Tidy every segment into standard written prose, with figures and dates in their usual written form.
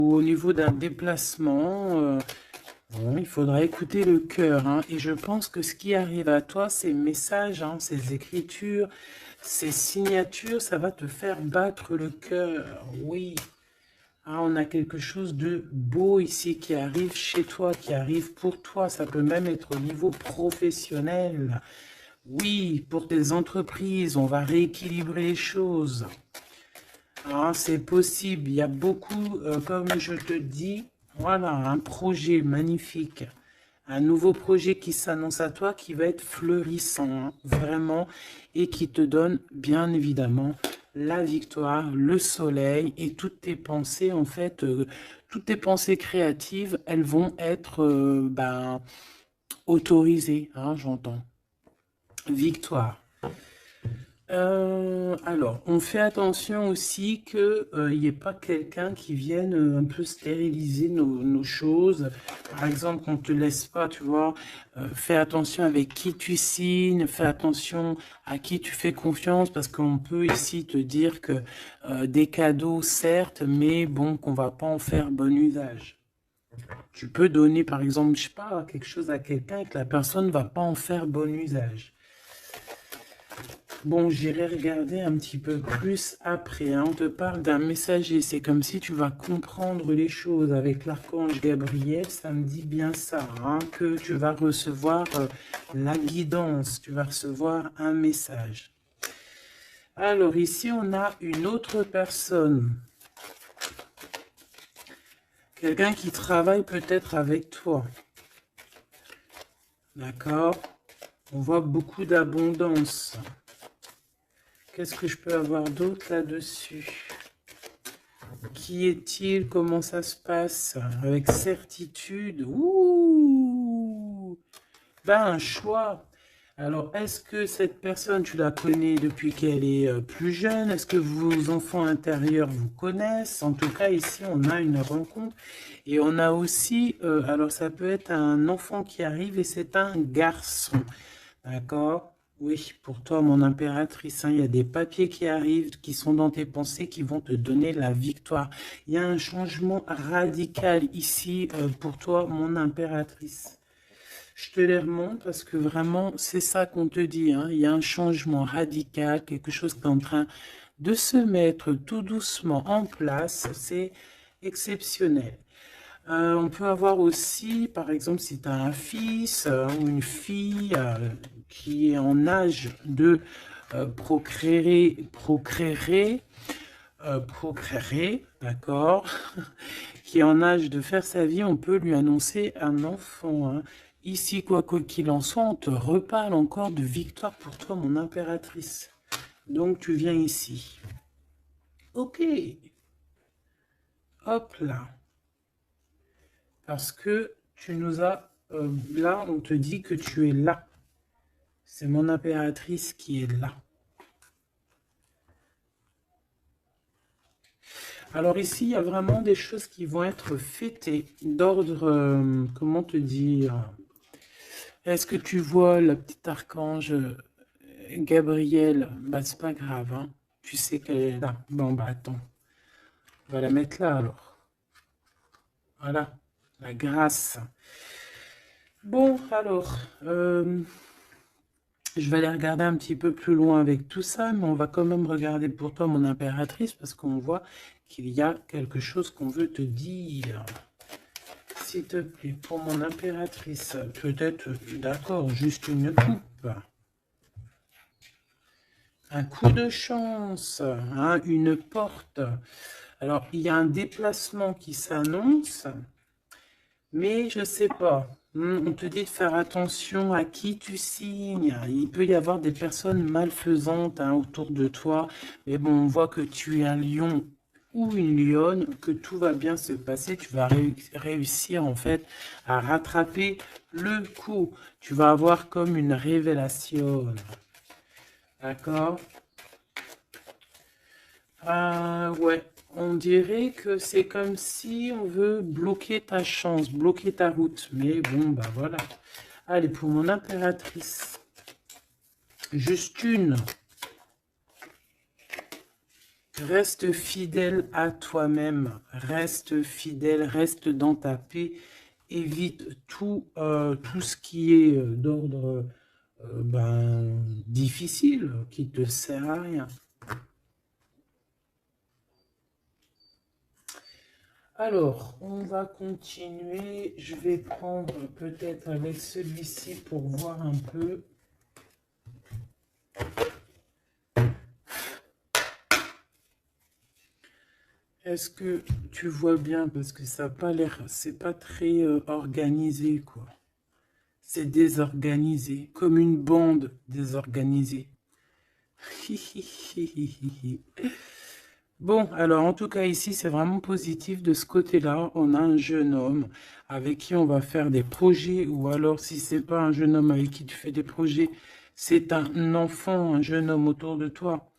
au niveau d'un déplacement, bon, il faudra écouter le cœur, hein. Et je pense que ce qui arrive à toi, ces messages, hein, ces écritures, ces signatures, ça va te faire battre le cœur. Oui. Ah, on a quelque chose de beau ici qui arrive chez toi, qui arrive pour toi. Ça peut même être au niveau professionnel. Oui, pour tes entreprises, on va rééquilibrer les choses. Ah, c'est possible. Il y a beaucoup, comme je te dis, voilà, un projet magnifique. Un nouveau projet qui s'annonce à toi, qui va être fleurissant, hein, vraiment, et qui te donne, bien évidemment, la victoire, le soleil, et toutes tes pensées, en fait, toutes tes pensées créatives, elles vont être autorisées, hein, j'entends. Victoire. Alors, on fait attention aussi qu'il n'y ait pas quelqu'un qui vienne un peu stériliser nos choses. Par exemple, qu'on ne te laisse pas, tu vois, fais attention avec qui tu signes, fais attention à qui tu fais confiance, parce qu'on peut ici te dire que des cadeaux, certes, mais bon, qu'on va pas en faire bon usage. Tu peux donner, par exemple, je sais pas, quelque chose à quelqu'un et que la personne ne va pas en faire bon usage. Bon, j'irai regarder un petit peu plus après, hein. On te parle d'un messager. C'est comme si tu vas comprendre les choses avec l'archange Gabriel. Ça me dit bien ça, hein, que tu vas recevoir la guidance. Tu vas recevoir un message. Alors ici, on a une autre personne. Quelqu'un qui travaille peut-être avec toi. D'accord? On voit beaucoup d'abondance. Qu'est-ce que je peux avoir d'autre là-dessus? Qui est-il? Comment ça se passe? Avec certitude. Ouh! Ben, un choix. Alors, est-ce que cette personne, tu la connais depuis qu'elle est plus jeune? Est-ce que vos enfants intérieurs vous connaissent? En tout cas, ici, on a une rencontre. Et on a aussi, alors ça peut être un enfant qui arrive et c'est un garçon. D'accord? Oui, pour toi, mon impératrice, hein, il y a des papiers qui arrivent, qui sont dans tes pensées, qui vont te donner la victoire. Il y a un changement radical ici pour toi, mon impératrice. Je te les remonte parce que vraiment, c'est ça qu'on te dit, hein. Il y a un changement radical, quelque chose qui est en train de se mettre tout doucement en place. C'est exceptionnel. On peut avoir aussi, par exemple, si tu as un fils ou une fille qui est en âge de procréer, d'accord, qui est en âge de faire sa vie, on peut lui annoncer un enfant, hein. Ici, quoi qu'il en soit, on te reparle encore de victoire pour toi, mon impératrice. Donc, tu viens ici. Ok. Hop là. Parce que tu nous as... là, on te dit que tu es là. C'est mon impératrice qui est là. Alors ici, il y a vraiment des choses qui vont être fêtées d'ordre, comment te dire? Est-ce que tu vois le petit archange Gabriel? Bah, c'est pas grave, hein. Tu sais qu'elle est là. Bon, bah attends. On va la mettre là alors. Voilà. La grâce. Bon, alors, je vais aller regarder un petit peu plus loin avec tout ça, mais on va quand même regarder pour toi, mon impératrice, parce qu'on voit qu'il y a quelque chose qu'on veut te dire. S'il te plaît, pour mon impératrice, peut-être, d'accord, juste une coupe. Un coup de chance, hein, une porte. Alors, il y a un déplacement qui s'annonce, mais je ne sais pas. On te dit de faire attention à qui tu signes. Il peut y avoir des personnes malfaisantes, hein, autour de toi. Mais bon, on voit que tu es un lion ou une lionne, que tout va bien se passer. Tu vas réussir en fait à rattraper le coup. Tu vas avoir comme une révélation. D'accord? Ah ouais. On dirait que c'est comme si on veut bloquer ta chance, bloquer ta route. Mais bon, bah voilà. Allez, pour mon impératrice. Juste une. Reste fidèle à toi-même, reste fidèle, reste dans ta paix, évite tout, tout ce qui est d'ordre difficile, qui te sert à rien. Alors, on va continuer. Je vais prendre peut-être avec celui-ci pour voir un peu. Est-ce que tu vois bien? Parce que ça n'a pas l'air, c'est pas très organisé, quoi. C'est désorganisé, comme une bande désorganisée. Bon, alors en tout cas ici, c'est vraiment positif. De ce côté-là, on a un jeune homme avec qui on va faire des projets, ou alors si c'est pas un jeune homme avec qui tu fais des projets, c'est un enfant, un jeune homme autour de toi.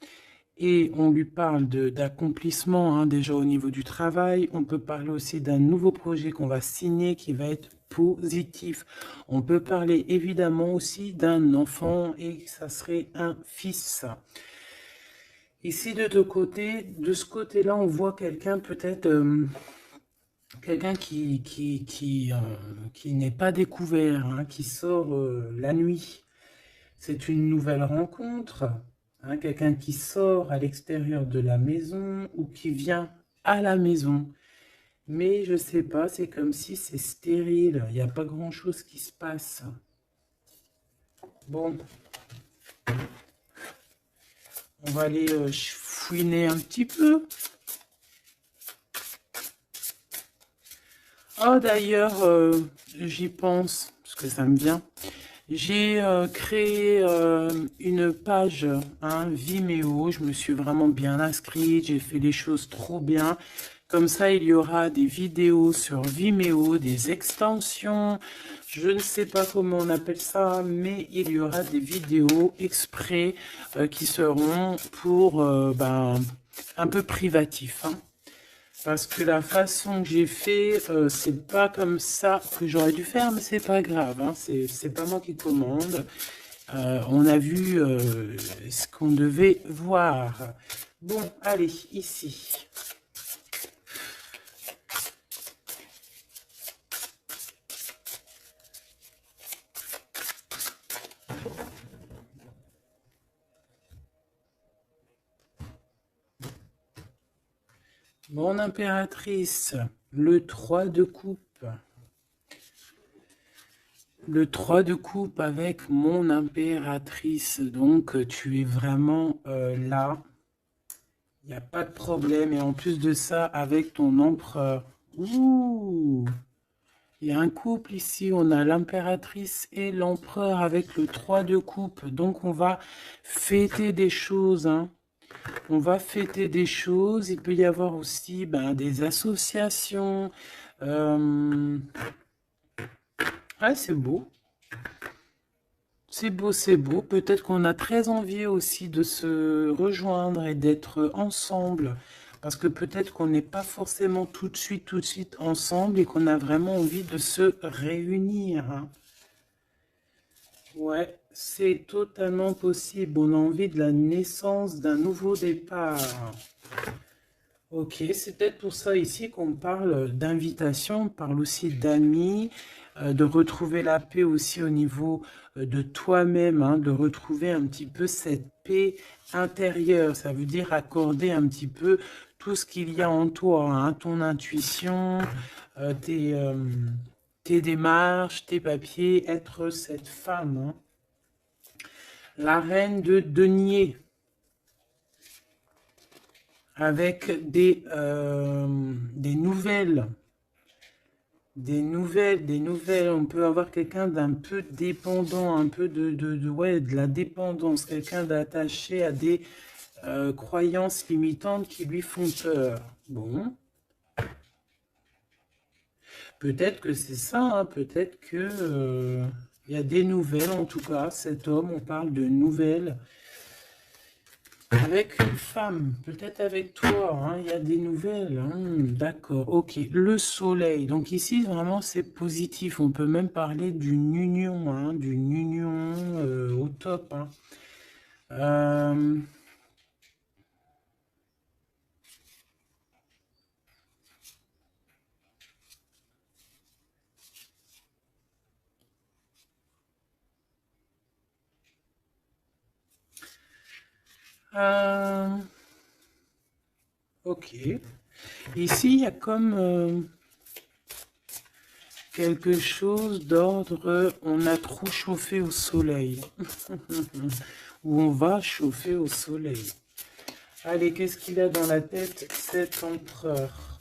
Et on lui parle d'accomplissement, hein, déjà au niveau du travail. On peut parler aussi d'un nouveau projet qu'on va signer qui va être positif. On peut parler évidemment aussi d'un enfant et ça serait un fils. Ici de ce côté-là, on voit quelqu'un peut-être, quelqu'un qui n'est pas découvert, hein, qui sort la nuit. C'est une nouvelle rencontre, hein, quelqu'un qui sort à l'extérieur de la maison ou qui vient à la maison. Mais je sais pas, c'est comme si c'est stérile, il n'y a pas grand-chose qui se passe. Bon, on va aller fouiner un petit peu. Oh, d'ailleurs, j'y pense, parce que ça me vient. J'ai créé une page, hein, Vimeo. Je me suis vraiment bien inscrite. J'ai fait les choses trop bien. Comme ça, il y aura des vidéos sur Vimeo, des extensions. Je ne sais pas comment on appelle ça, mais il y aura des vidéos exprès qui seront pour un peu privatif, hein. Parce que la façon que j'ai fait, c'est pas comme ça que j'aurais dû faire, mais c'est pas grave, hein, c'est pas moi qui commande. On a vu ce qu'on devait voir. Bon, allez, ici. Mon impératrice, le 3 de coupe. Le 3 de coupe avec mon impératrice. Donc, tu es vraiment là. Il n'y a pas de problème. Et en plus de ça, avec ton empereur. Ouh! Il y a un couple ici. On a l'impératrice et l'empereur avec le 3 de coupe. Donc, on va fêter des choses, hein. On va fêter des choses. Il peut y avoir aussi des associations. Ah, c'est beau. C'est beau, c'est beau. Peut-être qu'on a très envie aussi de se rejoindre et d'être ensemble. Parce que peut-être qu'on n'est pas forcément tout de suite ensemble et qu'on a vraiment envie de se réunir, hein. Ouais, c'est totalement possible. On a envie de la naissance d'un nouveau départ. Ok, c'est peut-être pour ça ici qu'on parle d'invitation, on parle aussi d'amis, de retrouver la paix aussi au niveau de toi-même, hein, de retrouver un petit peu cette paix intérieure. Ça veut dire accorder un petit peu tout ce qu'il y a en toi, hein, ton intuition, euh, tes, euh, tes démarches, tes papiers, être cette femme, hein. La reine de denier. Avec des nouvelles. Des nouvelles. On peut avoir quelqu'un d'un peu dépendant, un peu ouais, de la dépendance, quelqu'un d'attaché à des croyances limitantes qui lui font peur. Bon, peut-être que c'est ça, hein, peut-être que il y a des nouvelles, en tout cas, cet homme, on parle de nouvelles. Avec une femme, peut-être avec toi, hein, il y a des nouvelles, hein, d'accord, ok. Le soleil, donc ici vraiment c'est positif, on peut même parler d'une union, hein, au top, hein. Euh, Ok. Ici, il y a comme quelque chose d'ordre, on a trop chauffé au soleil. Ou on va chauffer au soleil. Allez, qu'est-ce qu'il a dans la tête, cet empereur?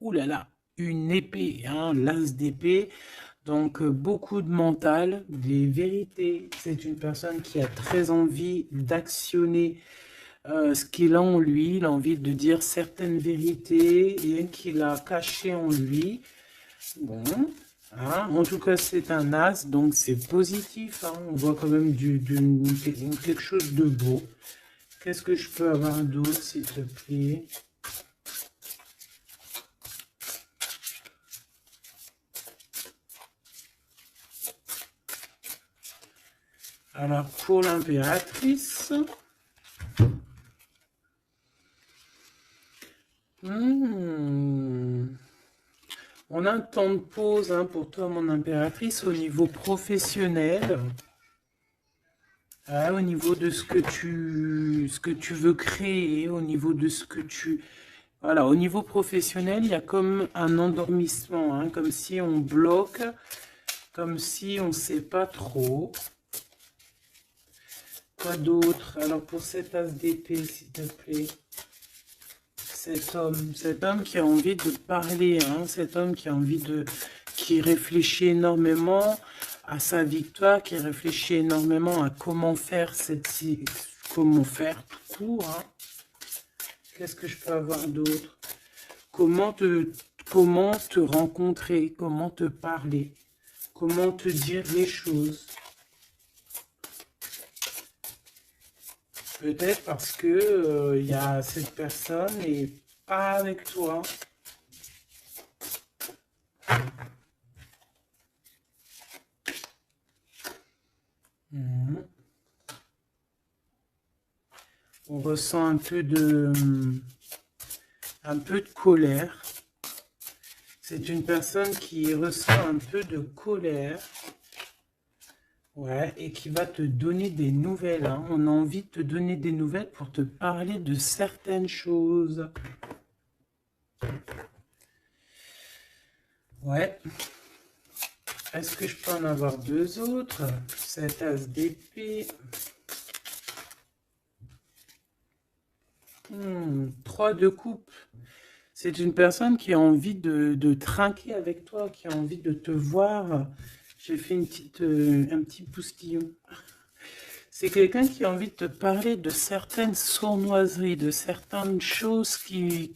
Ouh là là, une épée, hein, l'as d'épée. Donc, beaucoup de mental, des vérités. C'est une personne qui a très envie d'actionner ce qu'il a en lui. Il a envie de dire certaines vérités et qu'il a cachées en lui. Bon, hein, en tout cas, c'est un as, donc c'est positif. Hein. On voit quand même quelque chose de beau. Qu'est-ce que je peux avoir d'autre, s'il te plaît? Alors, pour l'impératrice, on a un temps de pause hein, pour toi, mon impératrice, au niveau professionnel, au niveau de ce que tu veux créer, au niveau de ce que tu... Voilà, au niveau professionnel, il y a comme un endormissement, hein, comme si on bloque, comme si on ne sait pas trop. Quoi d'autre? Alors pour cet as d'épée, s'il te plaît. Cet homme qui a envie de parler, hein, cet homme qui a envie de... qui réfléchit énormément à sa victoire, qui réfléchit énormément à comment faire comment faire tout court, hein. Qu'est-ce que je peux avoir d'autre? Comment te rencontrer, comment te parler, comment te dire les choses. Peut-être parce que y a cette personne et pas avec toi. On ressent un peu de colère. C'est une personne qui ressent un peu de colère. Ouais, et qui va te donner des nouvelles. Hein. On a envie de te donner des nouvelles pour te parler de certaines choses. Ouais. Est-ce que je peux en avoir deux autres? Cet as d'épée. 3 de coupe. C'est une personne qui a envie de trinquer avec toi, qui a envie de te voir. J'ai fait un petit postillon. C'est quelqu'un qui a envie de te parler de certaines sournoiseries, de certaines choses qui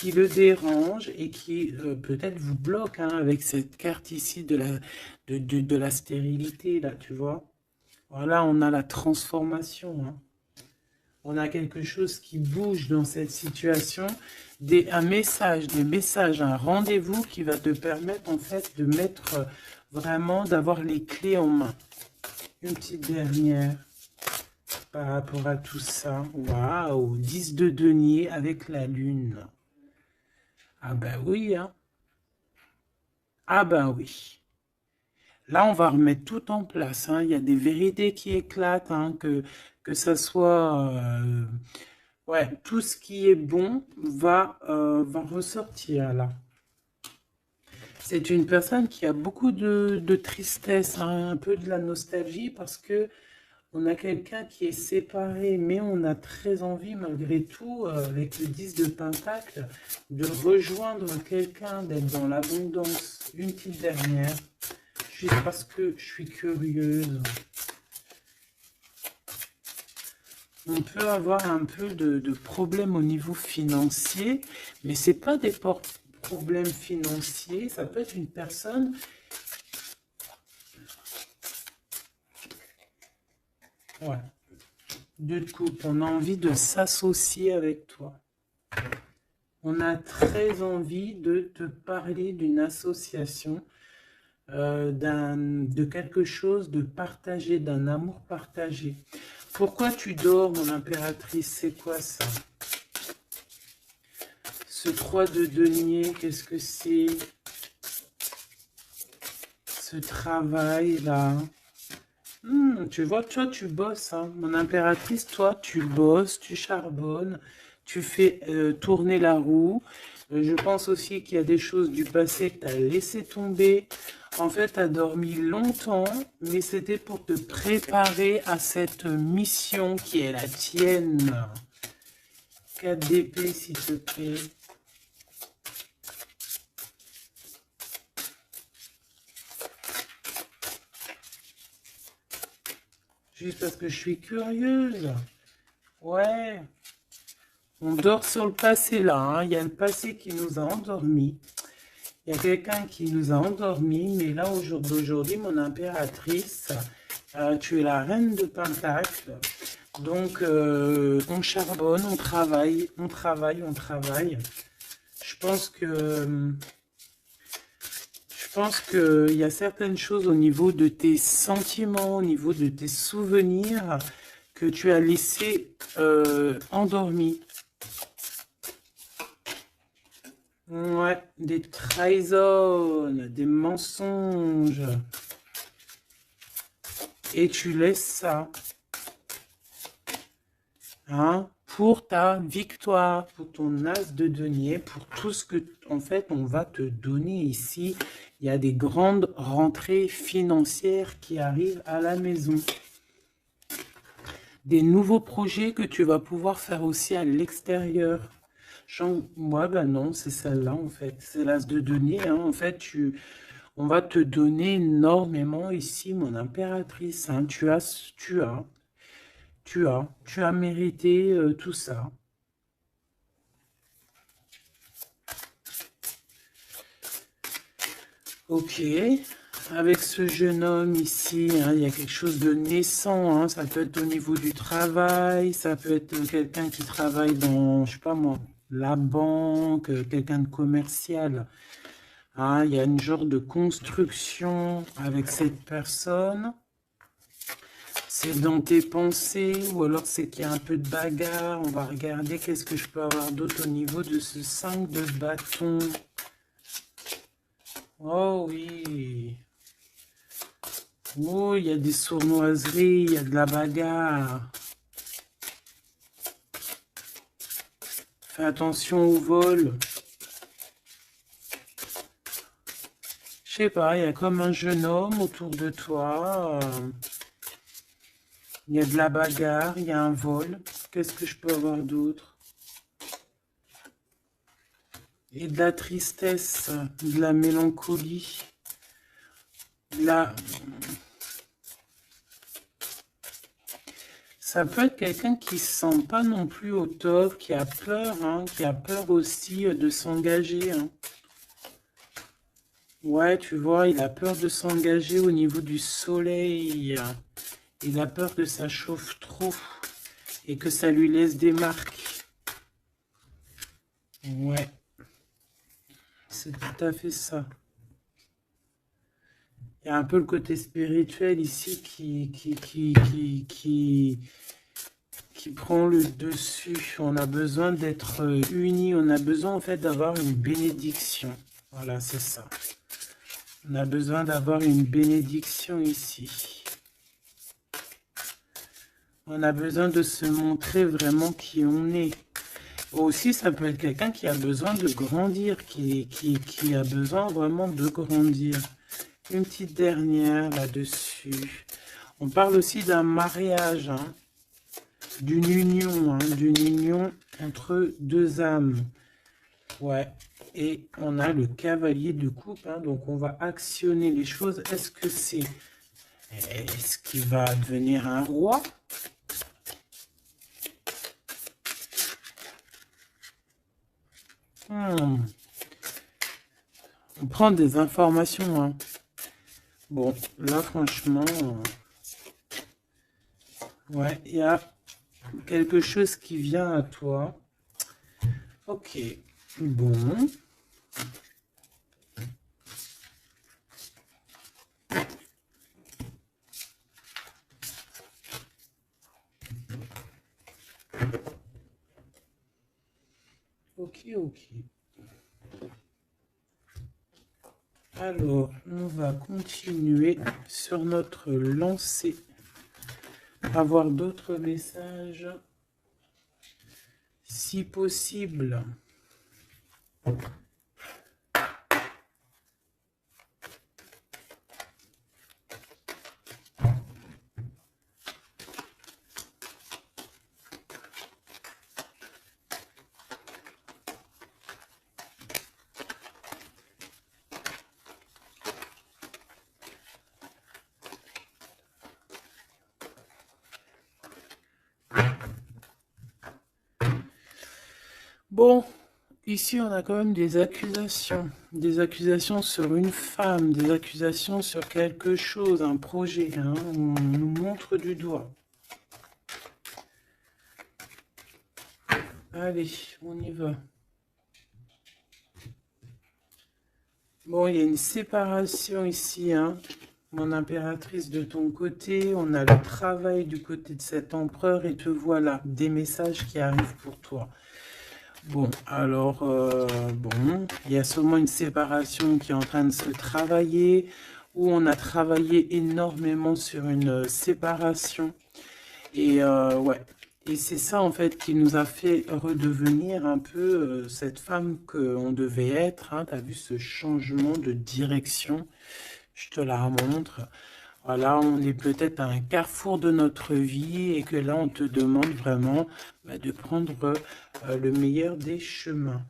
le dérangent et qui peut-être vous bloquent hein, avec cette carte ici de la stérilité, là, tu vois. Voilà, on a la transformation. Hein. On a quelque chose qui bouge dans cette situation, des messages, un rendez-vous qui va te permettre en fait de mettre vraiment, d'avoir les clés en main. Une petite dernière par rapport à tout ça. Waouh, 10 de denier avec la lune. Ah ben oui, hein. Ah ben oui. Là, on va remettre tout en place. Hein. Il y a des vérités qui éclatent, hein, que ça soit... ouais, tout ce qui est bon va ressortir là. C'est une personne qui a beaucoup de tristesse, hein, un peu de la nostalgie, parce que on a quelqu'un qui est séparé, mais on a très envie, malgré tout, avec le 10 de Pentacle, de rejoindre quelqu'un, d'être dans l'abondance. Une petite dernière, juste parce que je suis curieuse. On peut avoir un peu de problèmes au niveau financier, mais ce n'est pas des problèmes financiers, ça peut être une personne... Ouais. De couple, on a envie de s'associer avec toi. On a très envie de te parler d'une association, de quelque chose de partagé, d'un amour partagé. Pourquoi tu dors, mon impératrice? C'est quoi ça? Ce 3 de denier, qu'est-ce que c'est? ce travail-là. Tu vois, toi, tu bosses, hein. Mon impératrice, toi, tu bosses, tu charbonnes, tu fais tourner la roue. Je pense aussi qu'il y a des choses du passé que tu as laissé tomber. En fait, tu as dormi longtemps, mais c'était pour te préparer à cette mission qui est la tienne. 4 d'épée, s'il te plaît. Juste parce que je suis curieuse. Ouais. On dort sur le passé là, hein. Il y a le passé qui nous a endormis. Il y a quelqu'un qui nous a endormis, mais là, au jour d'aujourd'hui, mon impératrice, tu es la reine de Pentacle. Donc, on charbonne, on travaille, on travaille, on travaille. Je pense qu'il y a certaines choses au niveau de tes sentiments, au niveau de tes souvenirs, que tu as laissé endormis. Ouais, des trahisons, des mensonges. Et tu laisses ça, hein, pour ta victoire, pour ton as de denier, pour tout ce que, en fait, on va te donner ici. Il y a des grandes rentrées financières qui arrivent à la maison. Des nouveaux projets que tu vas pouvoir faire aussi à l'extérieur. Moi, ben non, c'est celle-là, en fait. C'est l'as de denier, hein. En fait, on va te donner énormément ici, mon impératrice, hein. Tu as mérité tout ça. Ok, avec ce jeune homme ici, hein, il y a quelque chose de naissant, hein. Ça peut être au niveau du travail, ça peut être quelqu'un qui travaille dans, je sais pas moi, la banque, quelqu'un de commercial. Hein, il y a une genre de construction avec cette personne. C'est dans tes pensées ou alors c'est qu'il y a un peu de bagarre. On va regarder qu'est-ce que je peux avoir d'autre au niveau de ce 5 de bâton. Oh oui. Oh, il y a des sournoiseries, il y a de la bagarre. Fais attention au vol. Je sais pas, il y a comme un jeune homme autour de toi. Il y a de la bagarre, il y a un vol. Qu'est-ce que je peux avoir d'autre? Et de la tristesse, de la mélancolie. La... Ça peut être quelqu'un qui se sent pas non plus au top, qui a peur, hein, qui a peur aussi de s'engager. Hein. Ouais, tu vois, il a peur de s'engager au niveau du soleil. Il a peur que ça chauffe trop et que ça lui laisse des marques. Ouais, c'est tout à fait ça. Il y a un peu le côté spirituel ici qui prend le dessus. On a besoin d'être unis. On a besoin en fait d'avoir une bénédiction. Voilà, c'est ça. On a besoin d'avoir une bénédiction ici. On a besoin de se montrer vraiment qui on est. Aussi, ça peut être quelqu'un qui a besoin de grandir, qui a besoin vraiment de grandir. Une petite dernière là-dessus. On parle aussi d'un mariage, hein, d'une union entre deux âmes. Ouais. Et on a le cavalier de coupe, hein, donc on va actionner les choses. Est-ce qu'il va devenir un roi? On prend des informations, hein. Bon, là, franchement, ouais, il y a quelque chose qui vient à toi. Ok, bon. Ok. Alors, on va continuer sur notre lancée. Avoir d'autres messages, si possible. Bon, ici on a quand même des accusations sur une femme, des accusations sur quelque chose, un projet, hein, on nous montre du doigt. Allez, on y va. Bon, il y a une séparation ici, hein, mon impératrice de ton côté, on a le travail du côté de cet empereur et te voilà, des messages qui arrivent pour toi. Bon, alors, bon, il y a seulement une séparation qui est en train de se travailler, où on a travaillé énormément sur une séparation. Et ouais, et c'est ça en fait qui nous a fait redevenir un peu cette femme qu'on devait être. Hein. Tu as vu ce changement de direction, je te la montre. Voilà, on est peut-être à un carrefour de notre vie et que là, on te demande vraiment de prendre le meilleur des chemins.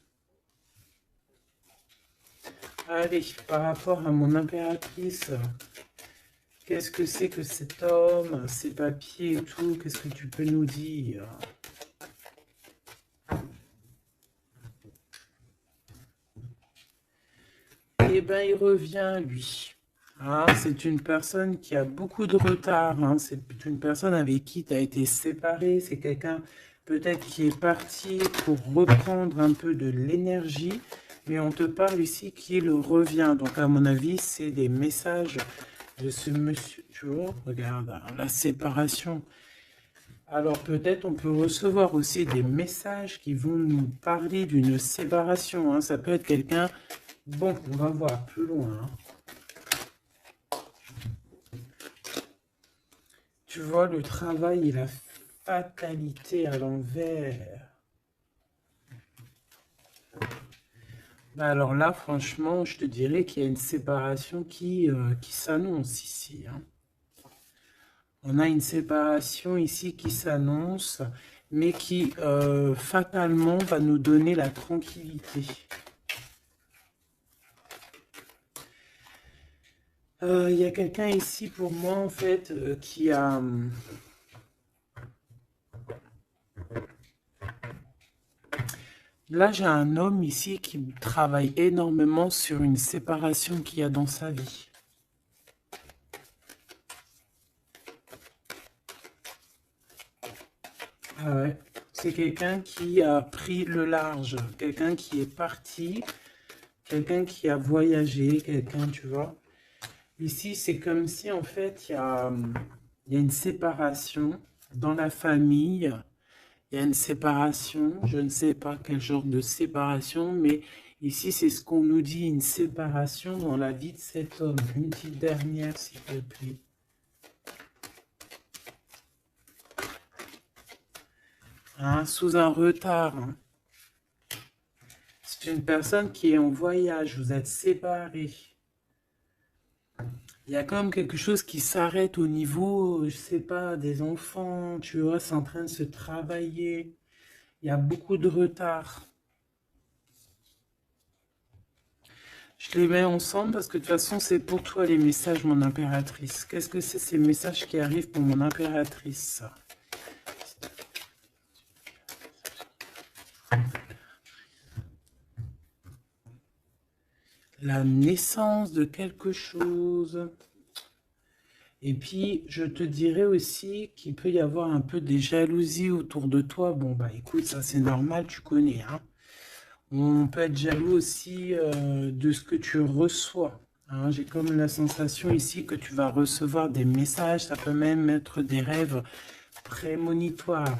Allez, par rapport à mon impératrice, qu'est-ce que c'est que cet homme, ses papiers et tout, qu'est-ce que tu peux nous dire? Eh bien, il revient, lui. Hein, c'est une personne qui a beaucoup de retard. Hein, c'est une personne avec qui tu as été séparé. C'est quelqu'un peut-être qui est parti pour reprendre un peu de l'énergie. Mais on te parle ici qu'il revient. Donc, à mon avis, c'est des messages de ce monsieur. Tu vois, regarde, hein, la séparation. Alors, peut-être on peut recevoir aussi des messages qui vont nous parler d'une séparation. Hein. Ça peut être quelqu'un... Bon, on va voir plus loin. Hein. Tu vois, le travail et la fatalité à l'envers. Alors là, franchement, je te dirais qu'il y a une séparation qui s'annonce ici. Hein. On a une séparation ici qui s'annonce, mais qui fatalement va nous donner la tranquillité. Il y a quelqu'un ici pour moi, en fait, qui a... Là, j'ai un homme ici qui travaille énormément sur une séparation qu'il y a dans sa vie. Ah ouais. C'est quelqu'un qui a pris le large, quelqu'un qui est parti, quelqu'un qui a voyagé, quelqu'un, tu vois. Ici, c'est comme si, en fait, il y a une séparation dans la famille. Il y a une séparation, je ne sais pas quel genre de séparation, mais ici, c'est ce qu'on nous dit, une séparation dans la vie de cet homme. Une petite dernière, s'il te plaît. Hein, sous un retard. Hein. C'est une personne qui est en voyage, vous êtes séparés. Il y a quand même quelque chose qui s'arrête au niveau, je sais pas, des enfants, tu vois, c'est en train de se travailler. Il y a beaucoup de retard. Je les mets ensemble parce que de toute façon, c'est pour toi les messages, mon impératrice. Qu'est-ce que c'est ces messages qui arrivent pour mon impératrice? La naissance de quelque chose. Et puis, je te dirais aussi qu'il peut y avoir un peu des jalousies autour de toi. Bon, bah écoute, ça c'est normal, tu connais. Hein. On peut être jaloux aussi de ce que tu reçois. Hein. J'ai comme la sensation ici que tu vas recevoir des messages. Ça peut même être des rêves prémonitoires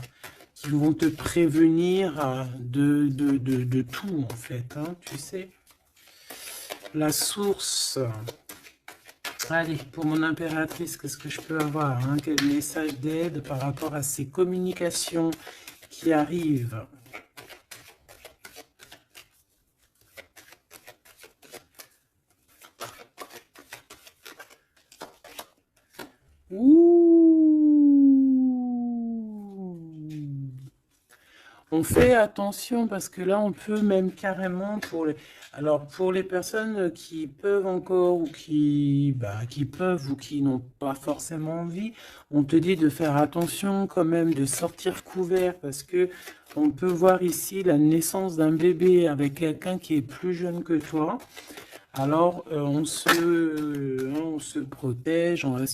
qui vont te prévenir de tout, en fait. Hein, tu sais. La source. Allez, pour mon impératrice, qu'est-ce que je peux avoir, hein? Quel message d'aide par rapport à ces communications qui arrivent? On fait attention parce que là, on peut même carrément Alors, pour les personnes qui peuvent encore ou qui peuvent ou qui n'ont pas forcément envie, on te dit de faire attention quand même, de sortir couvert parce que on peut voir ici la naissance d'un bébé avec quelqu'un qui est plus jeune que toi. Alors, on se protège, on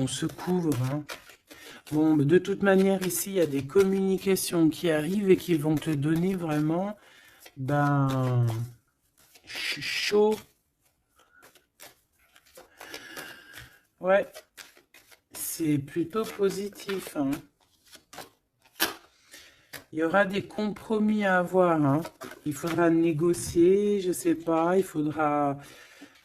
se couvre, hein. Bon, de toute manière, ici, il y a des communications qui arrivent et qui vont te donner vraiment, chaud. Ouais, c'est plutôt positif, hein. Il y aura des compromis à avoir, hein. Il faudra négocier, je sais pas, il faudra...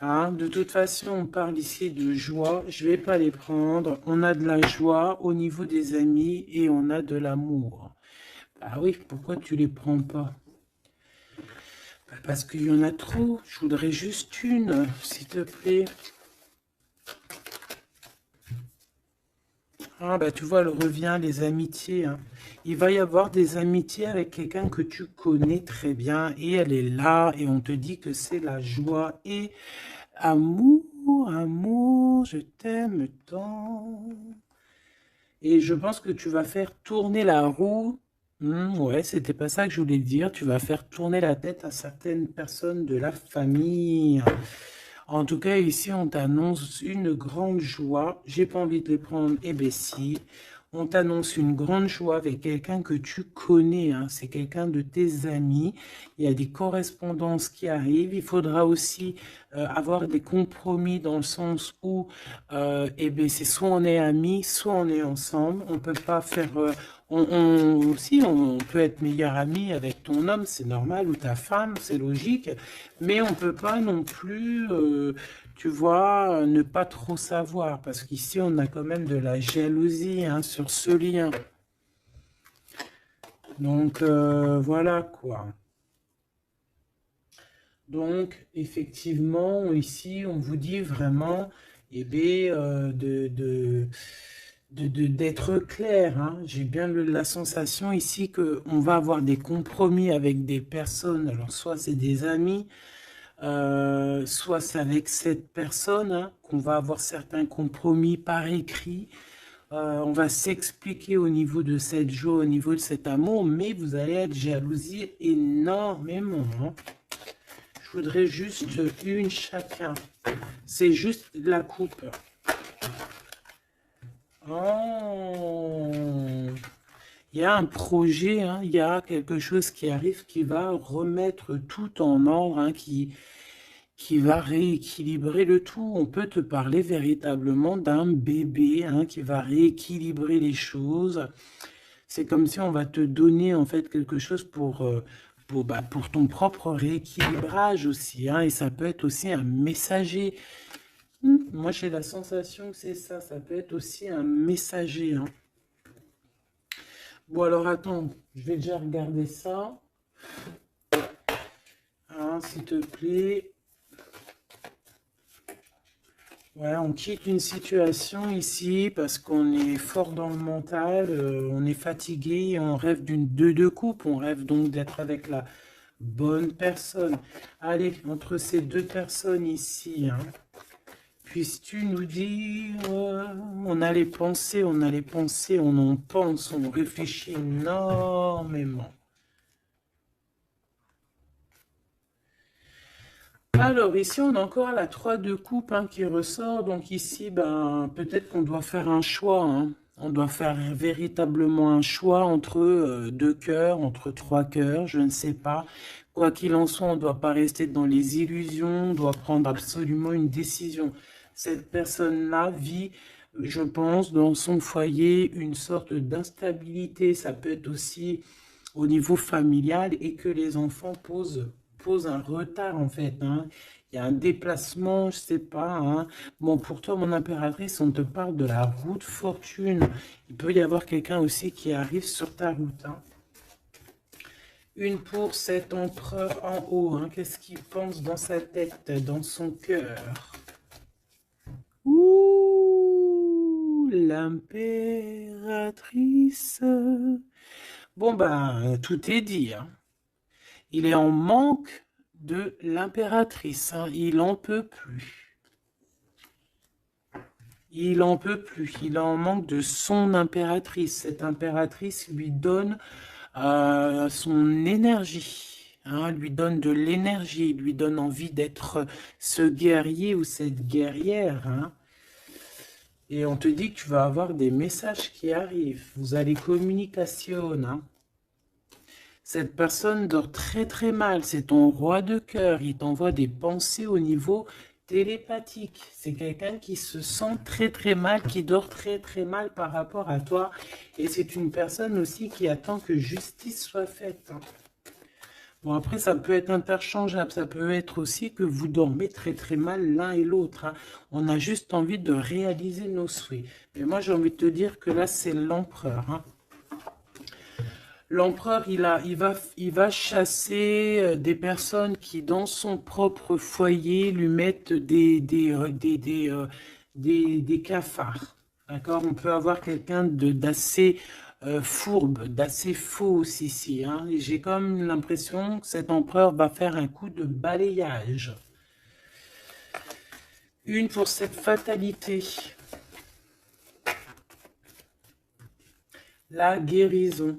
Hein, de toute façon, on parle ici de joie. Je vais pas les prendre. On a de la joie au niveau des amis et on a de l'amour. Ah oui, pourquoi tu les prends pas? Parce qu'il y en a trop. Je voudrais juste une, s'il te plaît. Ah bah tu vois, elle revient, les amitiés, hein. Il va y avoir des amitiés avec quelqu'un que tu connais très bien et elle est là et on te dit que c'est la joie et amour, amour, je t'aime tant. Et je pense que tu vas faire tourner la roue. Ouais, c'était pas ça que je voulais dire. Tu vas faire tourner la tête à certaines personnes de la famille. En tout cas, ici, on t'annonce une grande joie. J'ai pas envie de les prendre, eh ben si. On t'annonce une grande joie avec quelqu'un que tu connais, hein. C'est quelqu'un de tes amis. Il y a des correspondances qui arrivent. Il faudra aussi avoir des compromis dans le sens où, eh ben, c'est soit on est amis, soit on est ensemble. On peut pas faire... si, on peut être meilleur ami avec ton homme, c'est normal, ou ta femme, c'est logique. Mais on peut pas non plus... tu vois, ne pas trop savoir, parce qu'ici, on a quand même de la jalousie, hein, sur ce lien. Donc, voilà, quoi. Donc, effectivement, ici, on vous dit vraiment, eh bien, d'être clair, hein. J'ai bien la sensation ici qu'on va avoir des compromis avec des personnes, alors soit c'est des amis, soit c'est avec cette personne, hein, qu'on va avoir certains compromis par écrit. On va s'expliquer au niveau de cette joie, au niveau de cet amour, mais vous allez être jalousie énormément, hein. Je voudrais juste une chacun. C'est juste la coupe. Oh, il y a un projet, hein, il y a quelque chose qui arrive qui va remettre tout en ordre, hein, qui va rééquilibrer le tout. On peut te parler véritablement d'un bébé, hein, qui va rééquilibrer les choses. C'est comme si on va te donner en fait quelque chose pour ton propre rééquilibrage aussi, hein, et ça peut être aussi un messager. Moi j'ai la sensation que c'est ça, ça peut être aussi un messager, hein. Bon alors attends, je vais déjà regarder ça, hein, s'il te plaît. Ouais, on quitte une situation ici parce qu'on est fort dans le mental, on est fatigué, on rêve d'une deux coupe, on rêve donc d'être avec la bonne personne. Allez, entre ces deux personnes ici, hein, puisses-tu nous dire, on a les pensées, on a les pensées, on en pense, on réfléchit énormément. Alors ici on a encore la 3 de coupe, hein, qui ressort, donc ici peut-être qu'on doit faire un choix, hein. On doit faire véritablement un choix entre deux cœurs, entre trois cœurs, je ne sais pas. Quoi qu'il en soit, on ne doit pas rester dans les illusions, on doit prendre absolument une décision. Cette personne-là vit, je pense, dans son foyer une sorte d'instabilité. Ça peut être aussi au niveau familial et que les enfants posent suppose un retard en fait, hein. Il y a un déplacement, je sais pas, hein. Bon, pour toi, mon impératrice, on te parle de la route fortune. Il peut y avoir quelqu'un aussi qui arrive sur ta route, hein. Une pour cet empereur en haut, hein. Qu'est-ce qu'il pense dans sa tête, dans son cœur? Ouh, l'impératrice. Bon, ben, tout est dit, hein. Il est en manque de l'impératrice, hein. Il en peut plus. Il en peut plus. Il est en manque de son impératrice. Cette impératrice lui donne son énergie, hein, lui donne de l'énergie, lui donne envie d'être ce guerrier ou cette guerrière, hein. Et on te dit que tu vas avoir des messages qui arrivent. Vous allez communication, hein. Cette personne dort très très mal. C'est ton roi de cœur. Il t'envoie des pensées au niveau télépathique. C'est quelqu'un qui se sent très très mal, qui dort très très mal par rapport à toi. Et c'est une personne aussi qui attend que justice soit faite, hein. Bon, après, ça peut être interchangeable. Ça peut être aussi que vous dormez très très mal l'un et l'autre, hein. On a juste envie de réaliser nos souhaits. Mais moi, j'ai envie de te dire que là, c'est l'empereur, hein. L'empereur, il va chasser des personnes qui, dans son propre foyer, lui mettent des cafards. D'accord? On peut avoir quelqu'un d'assez fourbe, d'assez faux aussi ici, hein. J'ai comme l'impression que cet empereur va faire un coup de balayage. Une pour cette fatalité. La guérison.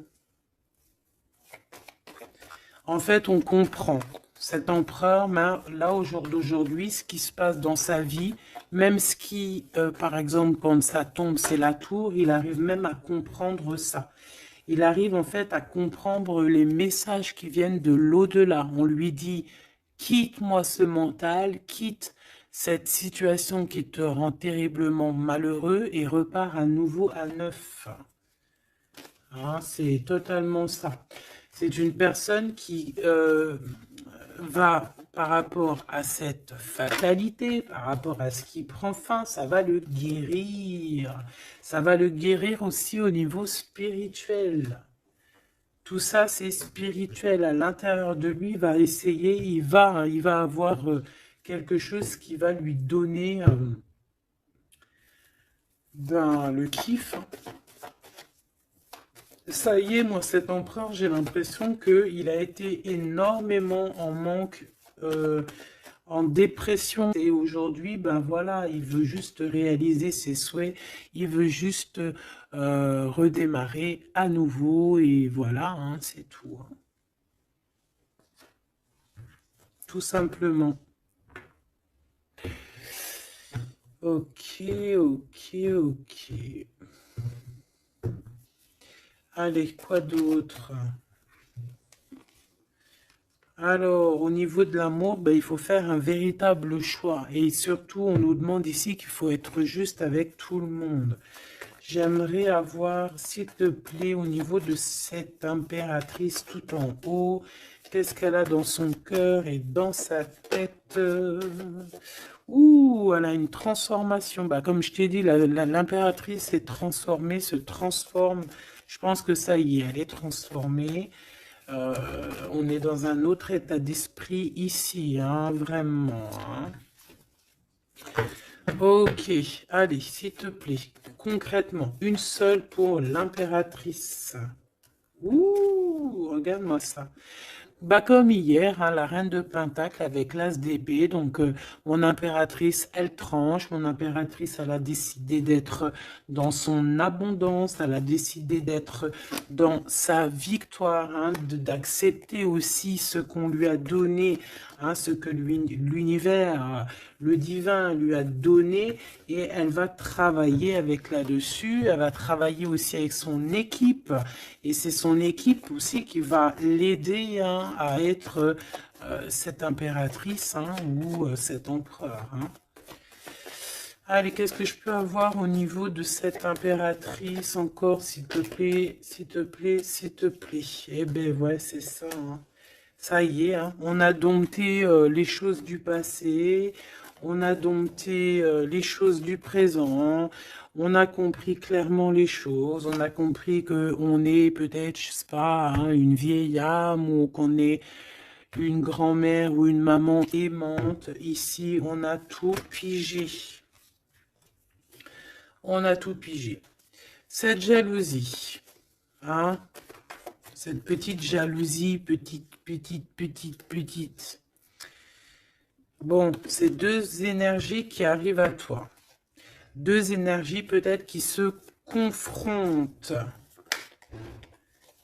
En fait, on comprend cet empereur, là, au jour d'aujourd'hui, ce qui se passe dans sa vie, même ce qui, par exemple, quand ça tombe, c'est la tour, il arrive même à comprendre ça. Il arrive en fait à comprendre les messages qui viennent de l'au-delà. On lui dit, quitte-moi ce mental, quitte cette situation qui te rend terriblement malheureux et repars à nouveau à neuf. Hein, c'est totalement ça. C'est une personne qui va, par rapport à cette fatalité, par rapport à ce qui prend fin, ça va le guérir. Ça va le guérir aussi au niveau spirituel. Tout ça, c'est spirituel. À l'intérieur de lui, il va essayer, il va avoir quelque chose qui va lui donner le kiff. Ça y est, moi, cet empereur, j'ai l'impression qu'il a été énormément en manque, en dépression. Et aujourd'hui, ben voilà, il veut juste réaliser ses souhaits. Il veut juste redémarrer à nouveau. Et voilà, hein, c'est tout, hein. Tout simplement. Ok, ok, ok. Allez, quoi d'autre? Alors, au niveau de l'amour, ben, il faut faire un véritable choix. Et surtout, on nous demande ici qu'il faut être juste avec tout le monde. J'aimerais avoir, s'il te plaît, au niveau de cette impératrice tout en haut, qu'est-ce qu'elle a dans son cœur et dans sa tête? Ouh, elle a une transformation. Bah, comme je t'ai dit, l'impératrice est transformée, se transforme. Je pense que ça y est, elle est transformée. On est dans un autre état d'esprit ici, hein, vraiment, hein. Ok, allez, s'il te plaît, concrètement, une seule pour l'impératrice. Ouh, regarde-moi ça. Bah comme hier, hein, la reine de Pentacle avec l'as d'épée, donc mon impératrice, elle tranche, mon impératrice, elle a décidé d'être dans son abondance, elle a décidé d'être dans sa victoire, hein, d'accepter aussi ce qu'on lui a donné, hein, ce que l'univers, le divin lui a donné, et elle va travailler avec là-dessus, elle va travailler aussi avec son équipe, et c'est son équipe aussi qui va l'aider, hein, à être cette impératrice, hein, ou cet empereur, hein. Allez, qu'est-ce que je peux avoir au niveau de cette impératrice encore, s'il te plaît, s'il te plaît, s'il te plaît. Eh ben ouais, c'est ça, hein. Ça y est, hein, on a dompté les choses du passé, on a dompté les choses du présent, on a compris clairement les choses, on a compris que on est peut-être, je sais pas, hein, une vieille âme ou qu'on est une grand-mère ou une maman aimante. Ici, on a tout pigé. On a tout pigé. Cette jalousie, hein, cette petite jalousie, petite. Bon, c'est deux énergies qui arrivent à toi. Deux énergies peut-être qui se confrontent.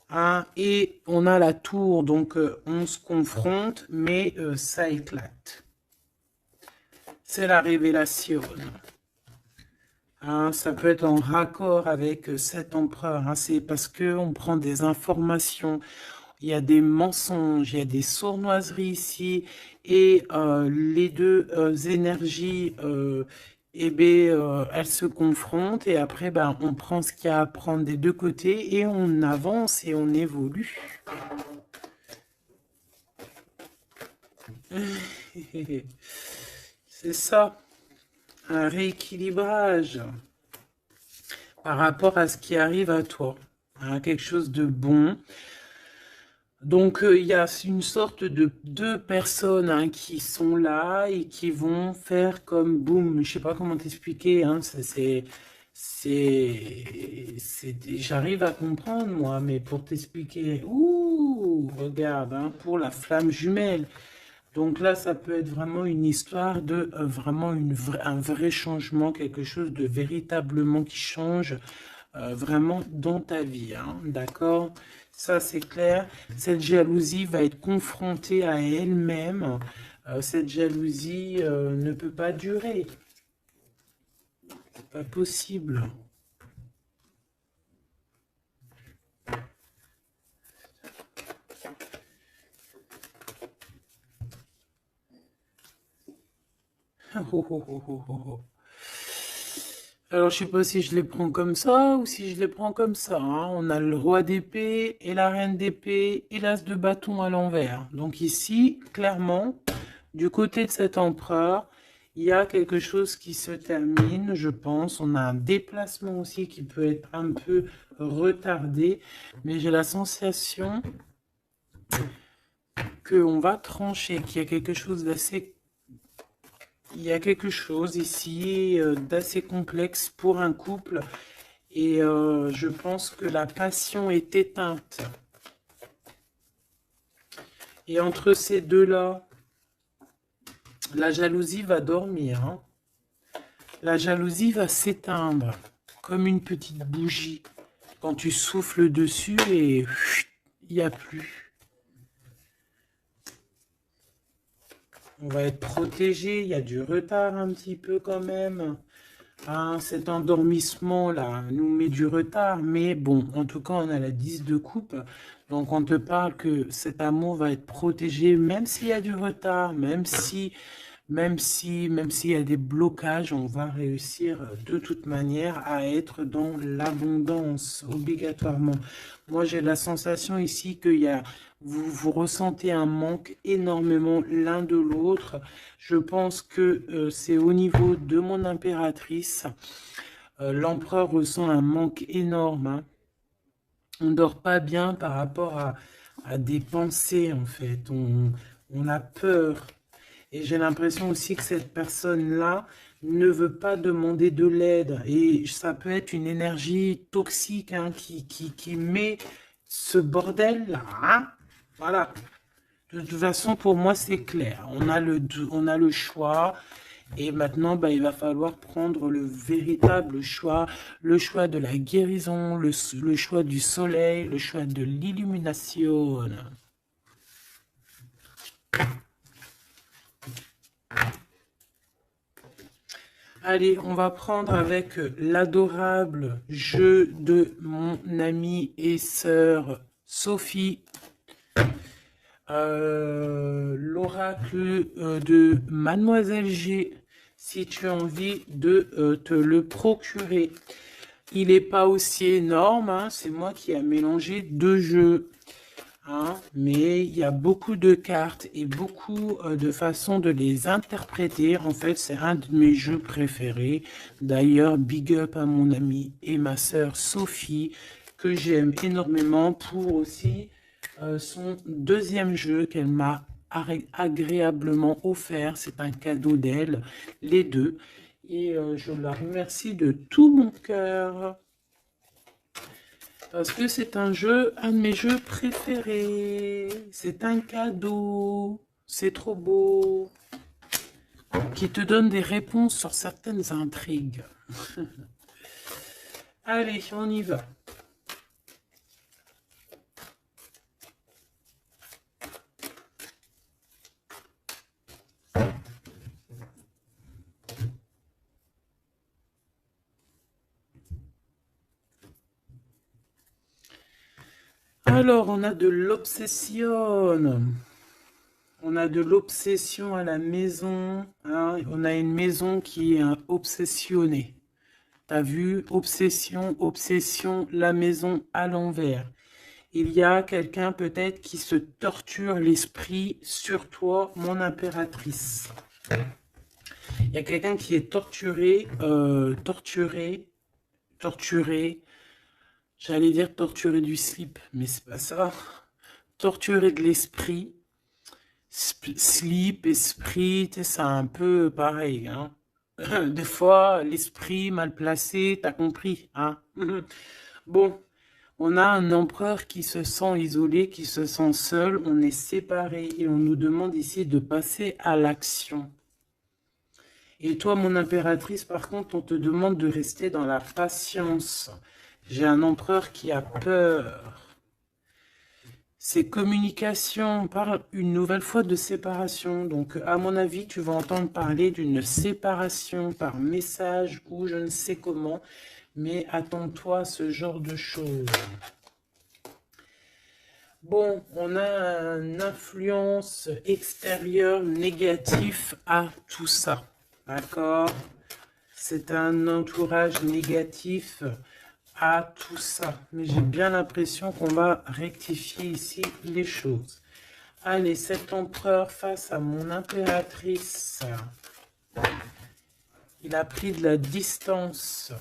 Hein, et on a la tour, donc on se confronte, mais ça éclate. C'est la révélation. Hein, ça peut être en raccord avec cet empereur. Hein, c'est parce qu'on prend des informations. Il y a des mensonges, il y a des sournoiseries ici. Et les deux énergies, eh bien, elles se confrontent. Et après, ben, on prend ce qu'il y a à prendre des deux côtés. Et on avance et on évolue. C'est ça. Un rééquilibrage par rapport à ce qui arrive à toi, hein, quelque chose de bon. Donc, il y a une sorte de deux personnes hein, qui sont là et qui vont faire comme boum. Je sais pas comment t'expliquer. Hein, j'arrive à comprendre moi, mais pour t'expliquer, ouh, regarde, hein, pour la flamme jumelle. Donc là, ça peut être vraiment une histoire de vraiment un vrai changement, quelque chose de véritablement qui change vraiment dans ta vie. Hein, d'accord? Ça, c'est clair. Cette jalousie va être confrontée à elle-même. Cette jalousie ne peut pas durer. C'est pas possible. Oh, oh, oh, oh, oh, oh. Alors, je sais pas si je les prends comme ça ou si je les prends comme ça. Hein. On a le roi d'épée et la reine d'épée et l'as de bâton à l'envers. Donc ici, clairement, du côté de cet empereur, il y a quelque chose qui se termine, je pense. On a un déplacement aussi qui peut être un peu retardé. Mais j'ai la sensation qu'on va trancher, qu'il y a quelque chose d'assez... Il y a quelque chose ici d'assez complexe pour un couple. Et je pense que la passion est éteinte. Et entre ces deux-là, la jalousie va dormir. Hein. La jalousie va s'éteindre comme une petite bougie. Quand tu souffles dessus et il n'y a plus. On va être protégé, il y a du retard un petit peu quand même. Hein, cet endormissement-là nous met du retard, mais bon, en tout cas, on a la 10 de coupe. Donc, on te parle que cet amour va être protégé, même s'il y a du retard, même s'il y a des blocages, on va réussir de toute manière à être dans l'abondance, obligatoirement. Moi, j'ai la sensation ici qu'il y a... Vous ressentez un manque énormément l'un de l'autre. Je pense que c'est au niveau de mon impératrice. L'empereur ressent un manque énorme. Hein. On ne dort pas bien par rapport à des pensées, en fait. On a peur. Et j'ai l'impression aussi que cette personne-là ne veut pas demander de l'aide. Et ça peut être une énergie toxique hein, qui met ce bordel-là. Hein. Voilà. De toute façon, pour moi, c'est clair. On a le choix. Et maintenant, bah, il va falloir prendre le véritable choix. Le choix de la guérison, le choix du soleil, le choix de l'illumination. Allez, on va prendre avec l'adorable jeu de mon amie et sœur Sophie. L'oracle de Mademoiselle G, si tu as envie de te le procurer. Il n'est pas aussi énorme, hein, c'est moi qui ai mélangé deux jeux. Hein. mais il y a beaucoup de cartes et beaucoup de façons de les interpréter. En fait, c'est un de mes jeux préférés. D'ailleurs, big up à mon amie et ma sœur Sophie, que j'aime énormément pour aussi son deuxième jeu qu'elle m'a agréablement offert. C'est un cadeau d'elle, les deux. Et je la remercie de tout mon cœur. Parce que c'est un jeu, un de mes jeux préférés. C'est un cadeau. C'est trop beau. Qui te donne des réponses sur certaines intrigues. Allez, on y va. Alors, on a de l'obsession. On a de l'obsession à la maison. Hein. On a une maison qui est obsessionnée. T'as vu? Obsession, obsession, la maison à l'envers. Il y a quelqu'un peut-être qui se torture l'esprit sur toi, mon impératrice. Il y a quelqu'un qui est torturé, torturé. J'allais dire torturé du slip, mais c'est pas ça. Torturé de l'esprit. Slip, esprit, c'est un peu pareil. Hein. Des fois, l'esprit mal placé, t'as compris. Hein. Bon, on a un empereur qui se sent isolé, qui se sent seul. On est séparés et on nous demande ici de passer à l'action. Et toi, mon impératrice, par contre, on te demande de rester dans la patience. J'ai un empereur qui a peur. C'est communication, on parle une nouvelle fois de séparation. Donc, à mon avis, tu vas entendre parler d'une séparation par message ou je ne sais comment. Mais attends-toi à ce genre de choses. Bon, on a une influence extérieure négative à tout ça. D'accord? C'est un entourage négatif à tout ça. Mais j'ai bien l'impression qu'on va rectifier ici les choses. Allez, cet empereur face à mon impératrice. Il a pris de la distance.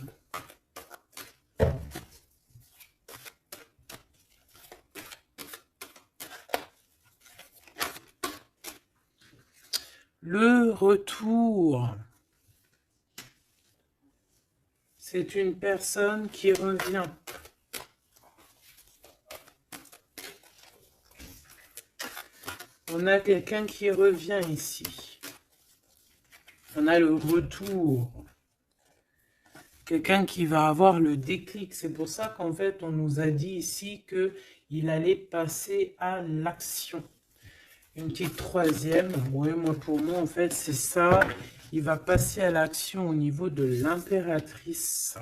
Le retour. C'est une personne qui revient. On a quelqu'un qui revient ici. On a le retour. Quelqu'un qui va avoir le déclic. C'est pour ça qu'en fait, on nous a dit ici qu'il allait passer à l'action. Une petite troisième. Ouais, moi, pour moi, en fait, c'est ça. Il va passer à l'action au niveau de l'impératrice.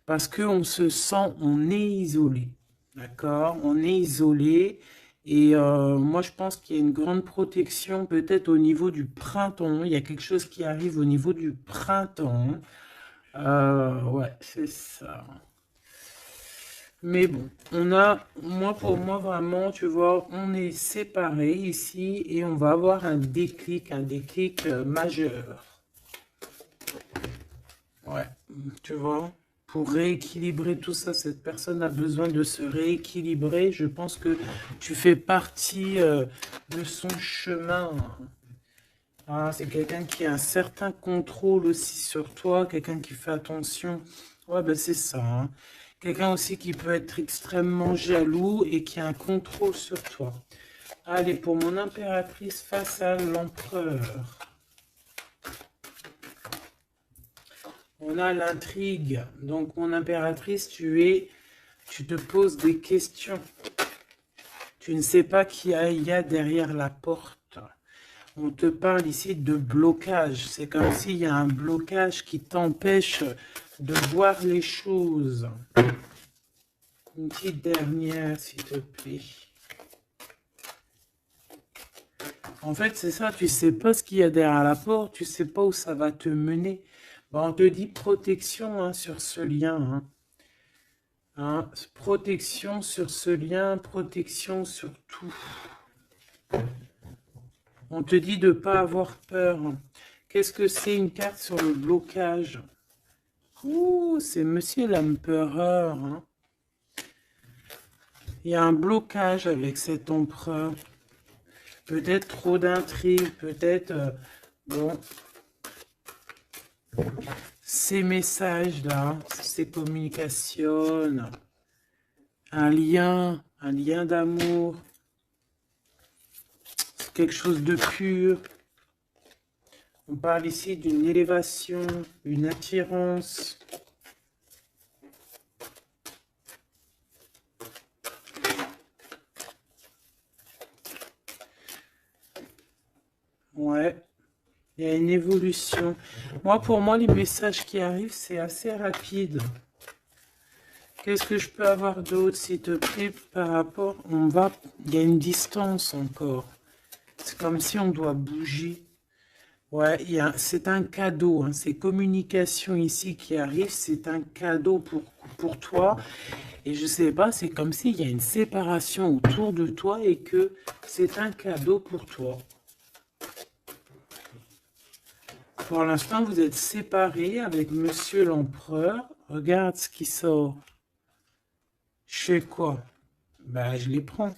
Parce qu'on se sent, on est isolé. D'accord? On est isolé. Et moi, je pense qu'il y a une grande protection peut-être au niveau du printemps. Il y a quelque chose qui arrive au niveau du printemps. Ouais, c'est ça. Mais bon, on a, pour moi, vraiment, tu vois, on est séparés ici et on va avoir un déclic majeur. Ouais, tu vois, pour rééquilibrer tout ça, cette personne a besoin de se rééquilibrer. Je pense que tu fais partie de son chemin. Ah, c'est quelqu'un qui a un certain contrôle aussi sur toi, quelqu'un qui fait attention. Ouais, ben c'est ça. Hein. Quelqu'un aussi qui peut être extrêmement jaloux et qui a un contrôle sur toi. Allez, pour mon impératrice face à l'empereur. On a l'intrigue. Donc, mon impératrice, tu te poses des questions. Tu ne sais pas qui il y a derrière la porte. On te parle ici de blocage. C'est comme s'il y a un blocage qui t'empêche de voir les choses. Une petite dernière, s'il te plaît. En fait, c'est ça, tu sais pas ce qu'il y a derrière la porte, tu sais pas où ça va te mener. Bon, on te dit protection hein, sur ce lien. Hein. Hein, protection sur ce lien, protection sur tout. On te dit de ne pas avoir peur. Qu'est-ce que c'est une carte sur le blocage? Ouh, c'est Monsieur l'Empereur. Hein. Il y a un blocage avec cet empereur. Peut-être trop d'intrigues, peut-être... bon, ces messages-là, ces communications, un lien d'amour, quelque chose de pur. On parle ici d'une élévation, une attirance. Ouais, il y a une évolution. Pour moi, les messages qui arrivent, c'est assez rapide. Qu'est-ce que je peux avoir d'autre, s'il te plaît, par rapport... Il y a une distance encore. C'est comme si on doit bouger. Ouais, c'est un cadeau. Hein. Ces communications ici qui arrivent, c'est un cadeau pour toi. Et je sais pas, c'est comme s'il y a une séparation autour de toi et que c'est un cadeau pour toi. Pour l'instant, vous êtes séparés avec Monsieur l'Empereur. Regarde ce qui sort. Je fais quoi? Bah, je les prends.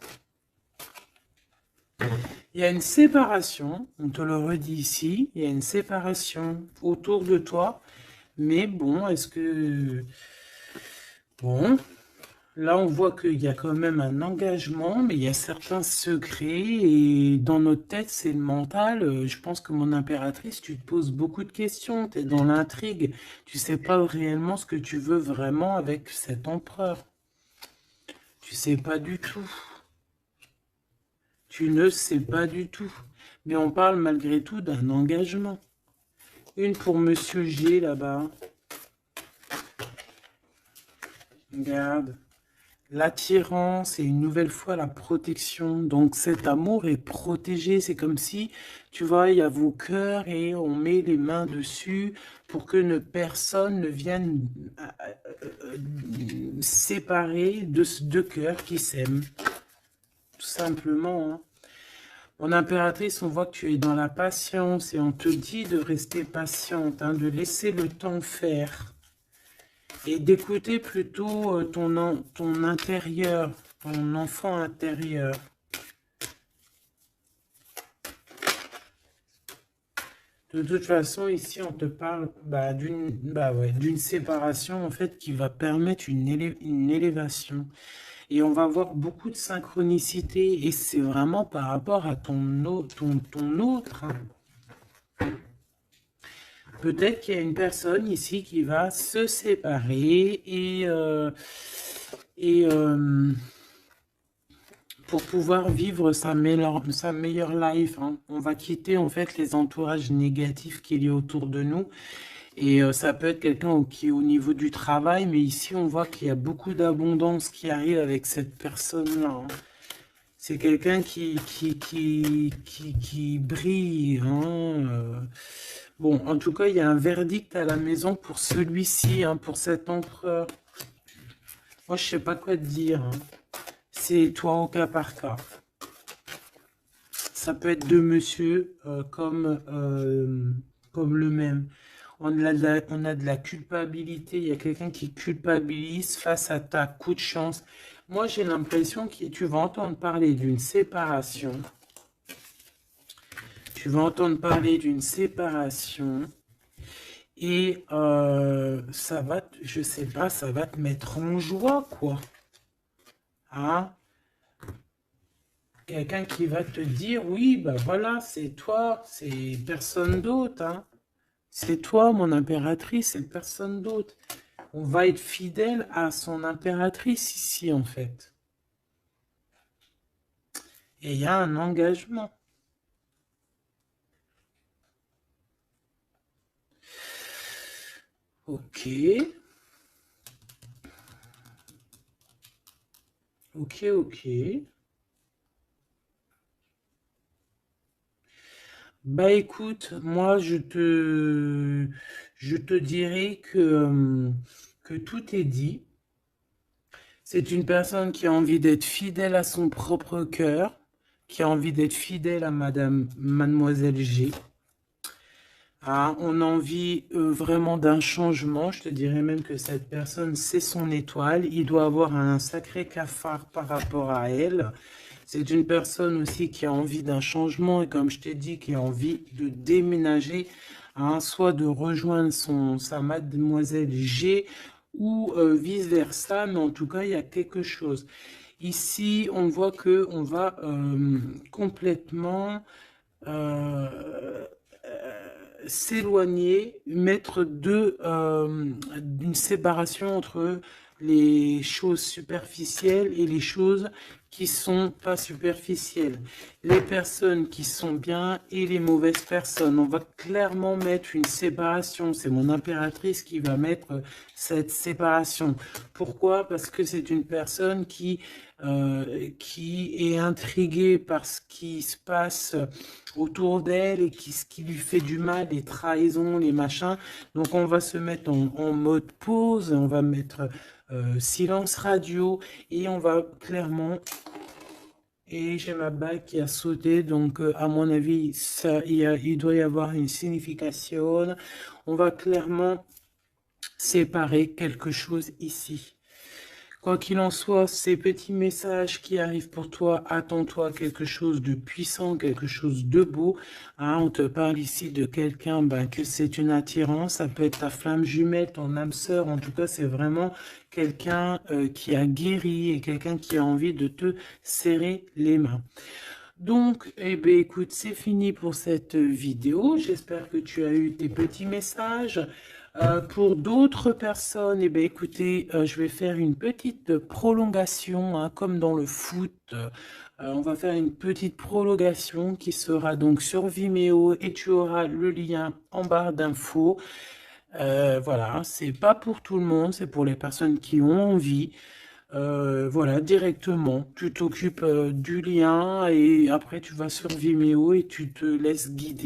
Il y a une séparation, on te le redit ici, il y a une séparation autour de toi. Mais bon, est-ce que... Bon, là on voit qu'il y a quand même un engagement, mais il y a certains secrets. Et dans notre tête, c'est le mental. Je pense que mon impératrice, tu te poses beaucoup de questions. Tu es dans l'intrigue. Tu sais pas réellement ce que tu veux vraiment avec cet empereur. Tu sais pas du tout. Tu ne sais pas du tout. Mais on parle malgré tout d'un engagement. Une pour Monsieur G là-bas. Regarde. L'attirance et une nouvelle fois la protection. Donc cet amour est protégé. C'est comme si, tu vois, il y a vos cœurs et on met les mains dessus pour que personne ne vienne séparer de deux cœurs qui s'aiment. Tout simplement. Hein. Mon impératrice, on voit que tu es dans la patience et on te dit de rester patiente, hein, de laisser le temps faire et d'écouter plutôt ton intérieur, ton enfant intérieur. De toute façon, ici, on te parle d'une séparation en fait qui va permettre une élévation. Et on va voir beaucoup de synchronicité et c'est vraiment par rapport à ton autre. Hein. Peut-être qu'il y a une personne ici qui va se séparer pour pouvoir vivre sa meilleure life. Hein. On va quitter en fait les entourages négatifs qu'il y a autour de nous. Et ça peut être quelqu'un qui est au niveau du travail, mais ici on voit qu'il y a beaucoup d'abondance qui arrive avec cette personne-là. Hein. C'est quelqu'un qui brille. Hein. Bon, en tout cas, il y a un verdict à la maison pour celui-ci, hein, pour cet empereur. Moi, je sais pas quoi te dire. Hein. C'est toi au cas par cas. Ça peut être deux monsieur comme le même. On a de la culpabilité. Il y a quelqu'un qui culpabilise face à ta coup de chance. Moi, j'ai l'impression que tu vas entendre parler d'une séparation. Tu vas entendre parler d'une séparation. Et ça va, je sais pas, ça va te mettre en joie, quoi. Hein? Quelqu'un qui va te dire, oui, bah voilà, c'est toi, c'est personne d'autre. Hein? C'est toi, mon impératrice, c'est personne d'autre. On va être fidèle à son impératrice ici, en fait. Et il y a un engagement. Ok. Ok, ok. Bah écoute, moi je te dirais que tout est dit. C'est une personne qui a envie d'être fidèle à son propre cœur, qui a envie d'être fidèle à Mademoiselle G. Ah, on a envie vraiment d'un changement. Je te dirais même que cette personne, c'est son étoile. Il doit avoir un sacré cafard par rapport à elle. C'est une personne aussi qui a envie d'un changement et comme je t'ai dit, qui a envie de déménager, hein, soit de rejoindre sa Mademoiselle G ou vice-versa. Mais en tout cas, il y a quelque chose. Ici, on voit que on va complètement s'éloigner, mettre une séparation entre les choses superficielles et les choses qui sont pas superficielles. Les personnes qui sont bien et les mauvaises personnes. On va clairement mettre une séparation. C'est mon impératrice qui va mettre cette séparation. Pourquoi? Parce que c'est une personne qui est intriguée par ce qui se passe autour d'elle et ce qui lui fait du mal, les trahisons, les machins. Donc on va se mettre en mode pause, on va mettre silence radio et on va clairement... Et j'ai ma bague qui a sauté, donc à mon avis, il doit y avoir une signification. On va clairement séparer quelque chose ici. Quoi qu'il en soit, ces petits messages qui arrivent pour toi, attends-toi quelque chose de puissant, quelque chose de beau. Hein, on te parle ici de quelqu'un que c'est une attirance, ça peut être ta flamme jumelle, ton âme sœur. En tout cas, c'est vraiment quelqu'un qui a guéri et quelqu'un qui a envie de te serrer les mains. Donc, eh bien, écoute, c'est fini pour cette vidéo. J'espère que tu as eu tes petits messages. Pour d'autres personnes, eh bien, écoutez, je vais faire une petite prolongation, hein, comme dans le foot. On va faire une petite prolongation qui sera donc sur Vimeo et tu auras le lien en barre d'infos. Voilà, c'est pas pour tout le monde, c'est pour les personnes qui ont envie. Voilà, directement, tu t'occupes du lien et après tu vas sur Vimeo et tu te laisses guider.